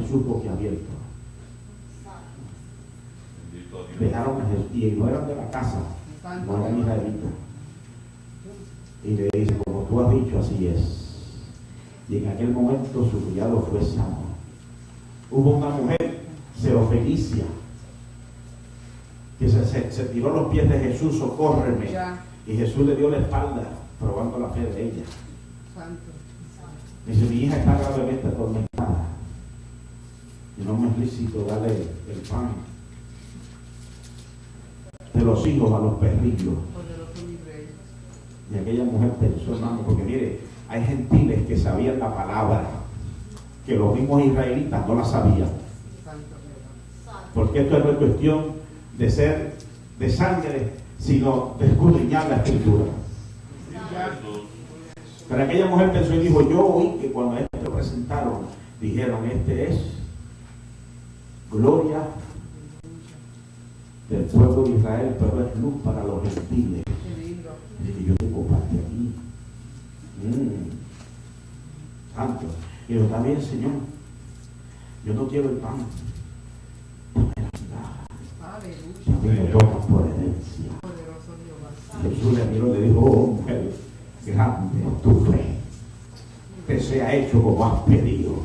Jesús boquiabierto. Dejaron a Jesús, y no eran de la casa, no eran israelitas. Y le dice, como tú has dicho, así es. Y en aquel momento su criado fue sano. Hubo una mujer, Seofelicia, que se tiró a los pies de Jesús, socórreme. Y Jesús le dio la espalda, probando la fe de ella. Dice, mi hija está gravemente atormentada y no me es lícito darle el pan de los hijos a los perrillos. Y aquella mujer pensó, hermano, porque mire, hay gentiles que sabían la palabra, que los mismos israelitas no la sabían. Porque esto no es cuestión de ser de sangre, sino de escudriñar la escritura. Pero aquella mujer pensó y dijo, yo oí que cuando esto lo presentaron, dijeron, este es gloria del pueblo de Israel, pero es luz para los gentiles. Y yo tengo parte aquí. Santo. Y yo también, Señor, yo no quiero el pan. También me toca por herencia. Jesús le miró y le dijo, oh mujer, grande es tu fe, que sea hecho como has pedido.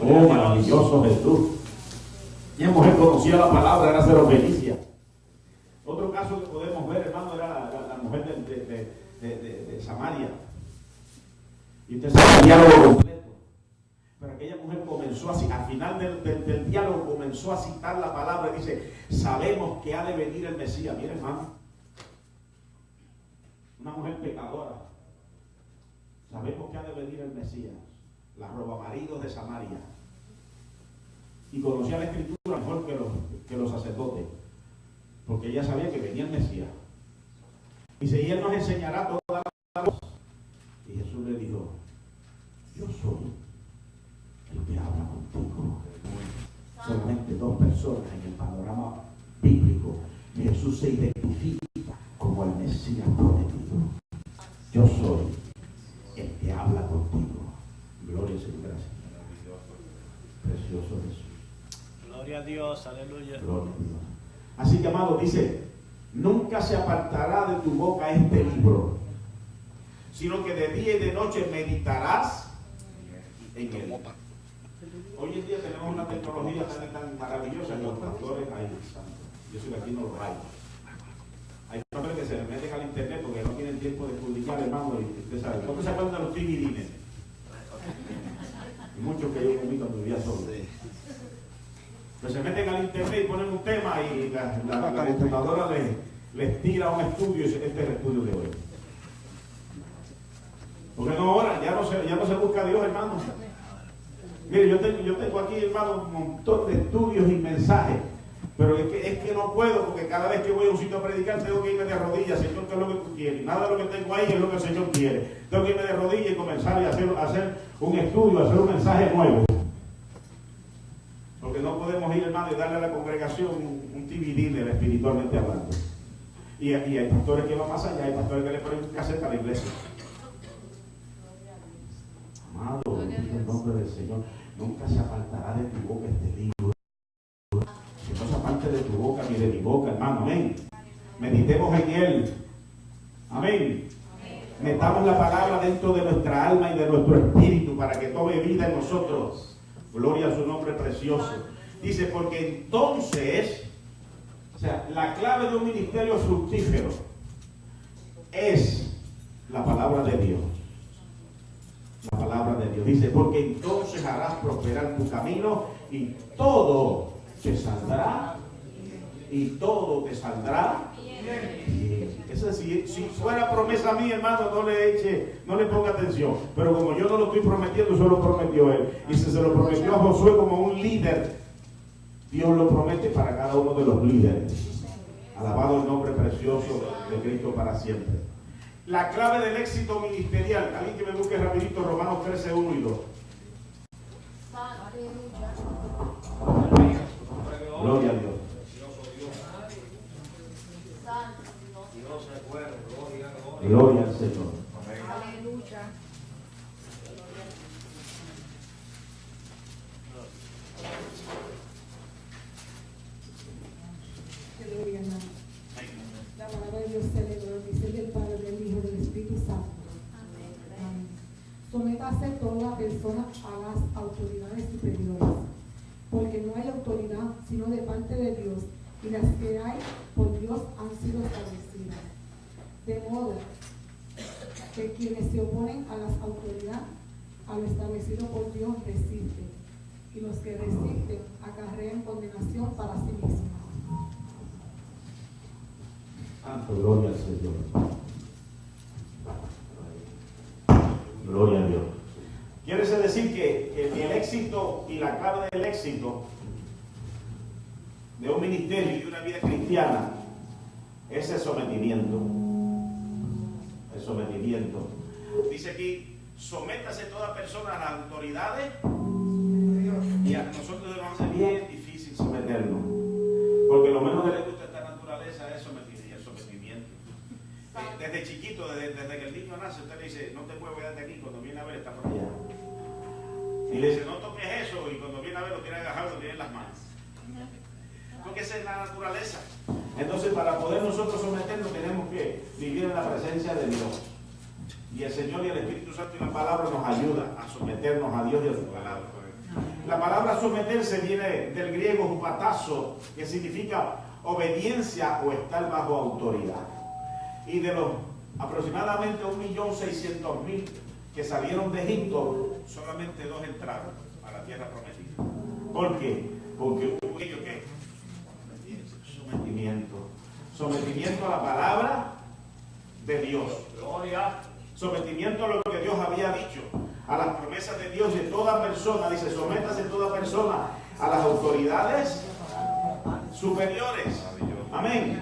Oh, maravilloso Jesús. Y la mujer conocía la palabra, era Seofelicia. Otro caso que podemos ver, hermano, era la mujer de Samaria. Y usted sabe el diálogo completo. Pero aquella mujer comenzó así, al final del diálogo comenzó a citar la palabra y dice, sabemos que ha de venir el Mesías. Mire, hermano, una mujer pecadora, sabemos que ha de venir el Mesías, la robamaridos de Samaria, y conocía la escritura mejor que los sacerdotes, porque ella sabía que venía el Mesías. Dice, y él nos enseñará todas las cosas. Y Jesús le dijo, yo soy el que habla contigo. Solamente dos personas en el panorama bíblico. Jesús se identifica como el Mesías prometido. Yo soy el que habla contigo. Gloria al Señor, gracias. Precioso Jesús. Gloria a Dios, aleluya. Gloria a Dios. Así que, amado, dice, nunca se apartará de tu boca este libro, sino que de día y de noche meditarás en él. Hoy en día tenemos una tecnología tan maravillosa que los pastores, ay, santo, yo soy aquí no lo hay. Hay pastores que se le meten al internet porque no tienen tiempo de publicar, hermano, y usted sabe. ¿Cómo se acuerdan de los TVDines? Y muchos que yo comí cuando vivía solo. Pues se meten al internet y ponen un tema y la computadora les tira un estudio y este es el estudio de hoy. Porque no ahora, ya no se busca a Dios, hermano. Mire, yo tengo aquí, hermano, un montón de estudios y mensajes, pero es que no puedo, porque cada vez que voy a un sitio a predicar tengo que irme de rodillas. Señor, ¿qué es lo que tú quieres? Nada de lo que tengo ahí es lo que el Señor quiere. Tengo que irme de rodillas y comenzar a hacer un estudio, hacer un mensaje nuevo. Porque no podemos ir, hermano, y darle a la congregación un DVD espiritualmente hablando. Y hay pastores que van más allá, hay pastores que le ponen un caseta a la iglesia. Amado, en el nombre del Señor, nunca se apartará de tu boca este libro. Que no se aparte de tu boca ni de mi boca, hermano, amén. Meditemos en él. Amén. Metamos la palabra dentro de nuestra alma y de nuestro espíritu para que tome vida en nosotros. Gloria a su nombre precioso. Dice, porque entonces, o sea, la clave de un ministerio fructífero es la palabra de Dios. La palabra de Dios. Dice, porque entonces harás prosperar tu camino y todo te saldrá. Y todo te saldrá bien. Eso es, si fuera promesa mía, hermano, no le ponga atención. Pero como yo no lo estoy prometiendo, eso lo prometió él. Y si se lo prometió a Josué como un líder, Dios lo promete para cada uno de los líderes. Alabado el nombre precioso de Cristo para siempre. La clave del éxito ministerial. Alguien que me busque rapidito Romanos 13, 1 y 2. Gloria a Dios. Gloria al Señor. Aleluya. Sométase toda persona a las autoridades superiores, porque no hay autoridad sino de parte de Dios, y las que hay por Dios han sido establecidas. De modo que quienes se oponen a las autoridades, a lo establecido por Dios, resisten, y los que resisten acarrean condenación para sí mismos. Santo, gloria al Señor. Gloria a Dios. Quiere decir que el éxito y la clave del éxito de un ministerio y de una vida cristiana es el sometimiento. El sometimiento. Dice aquí, sométase toda persona a las autoridades, y a nosotros nos hace bien difícil someternos, porque lo menos que le gusta a esta naturaleza es el sometimiento. Desde chiquito, desde que el niño nace, usted le dice, no te muevas de aquí, cuando viene a ver está por allá. Y le dice, no toques eso, y cuando viene a ver lo tiene agajado, lo tiene en las manos. Porque esa es la naturaleza. Entonces, para poder nosotros someternos, tenemos que vivir en la presencia de Dios. Y el Señor y el Espíritu Santo y la palabra nos ayuda a someternos a Dios y a su palabra. La palabra someterse viene del griego hupatazo, que significa obediencia o estar bajo autoridad. Y de los aproximadamente 1.600.000 que salieron de Egipto, solamente 2 entraron a la tierra prometida. ¿Por qué? Porque hubo ellos ¿qué? Sometimiento a la palabra de Dios. Gloria. Sometimiento a lo que Dios había dicho, a las promesas de Dios. De toda persona, dice, sométase toda persona a las autoridades superiores. Amén.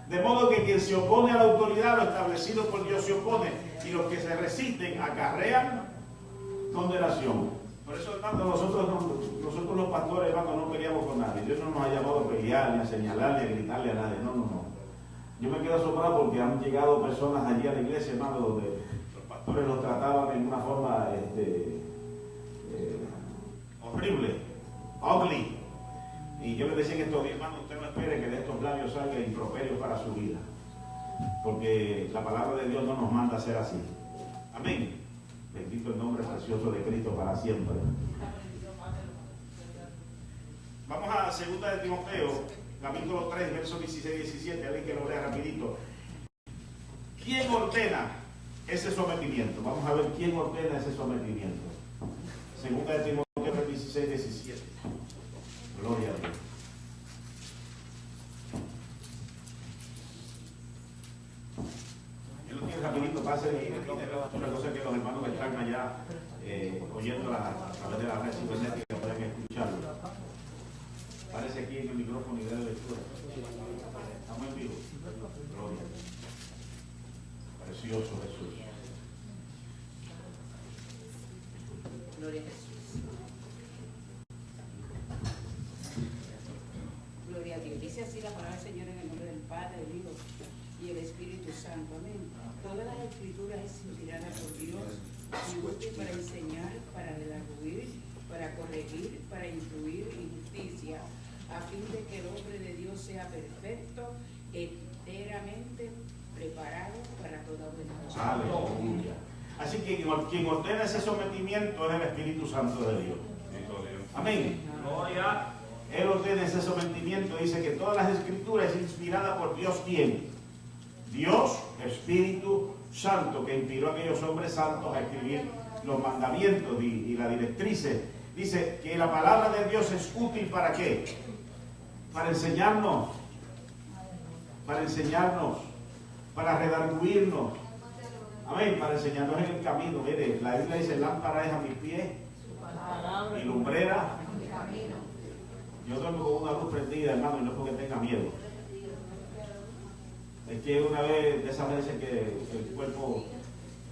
De modo que quien se opone a la autoridad, lo establecido por Dios se opone, y los que se resisten acarrean condenación. Por eso, hermano, nosotros los pastores, hermano, no peleamos con nadie. Dios no nos ha llamado a pelear, ni a señalar, ni a gritarle a nadie. No. Yo me quedo asombrado porque han llegado personas allí a la iglesia, hermano, donde los pastores los trataban en una forma horrible, ugly. Y yo le decía en estos días, hermano, usted no espere que de estos labios salga improperio para su vida, porque la palabra de Dios no nos manda a ser así. Amén. Bendito el nombre precioso de Cristo para siempre. Vamos a 2 de Timoteo, capítulo 3, versos 16 y 17, alguien que lo lea rapidito. ¿Quién ordena ese sometimiento? Vamos a ver quién ordena ese sometimiento. 2 de Timoteo 3, 16 y 17. Gloria a Dios. Yo lo quiero rapidito, pase de ahí. Otra cosa que los hermanos que están allá oyéndola a través de la red cibernética pueden escucharlo. Parece aquí en el micrófono y de lectura. Estamos en vivo. Gloria. Precioso Jesús. Gloria a Jesús. Gloria a Dios. Dice así la palabra del Señor en el nombre del Padre, del Hijo y el Espíritu Santo. Amén. Todas las escrituras es inspirada por Dios y útil para enseñar, para redarguir, para corregir, para instruir en justicia, a fin de que el hombre de Dios sea perfecto, enteramente preparado para toda buena obra. Aleluya. Así que quien ordena ese sometimiento es el Espíritu Santo de Dios. Amén. Gloria. Él ordena ese sometimiento. Dice que todas las escrituras es inspirada por Dios. ¿Quién? Dios, Espíritu Santo, que inspiró a aquellos hombres santos a escribir los mandamientos y las directrices. Dice que la palabra de Dios es útil ¿para qué? Para enseñarnos, para redarguirnos. Amén, para enseñarnos en el camino. Mire, la Biblia dice, lámpara es a mis pies y lumbrera. Yo duermo con una luz prendida, hermano, y no es porque tenga miedo. Es que una vez de esas veces que el cuerpo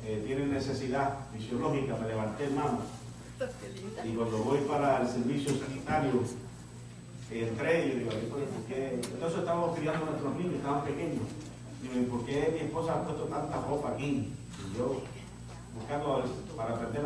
tiene necesidad fisiológica, me levanté, hermano. Y cuando voy para el servicio sanitario, entré y yo digo, ¿por qué? Entonces estábamos criando a nuestros niños, estaban pequeños. Y me digo, ¿por qué mi esposa ha puesto tanta ropa aquí? Y yo, buscando para aprender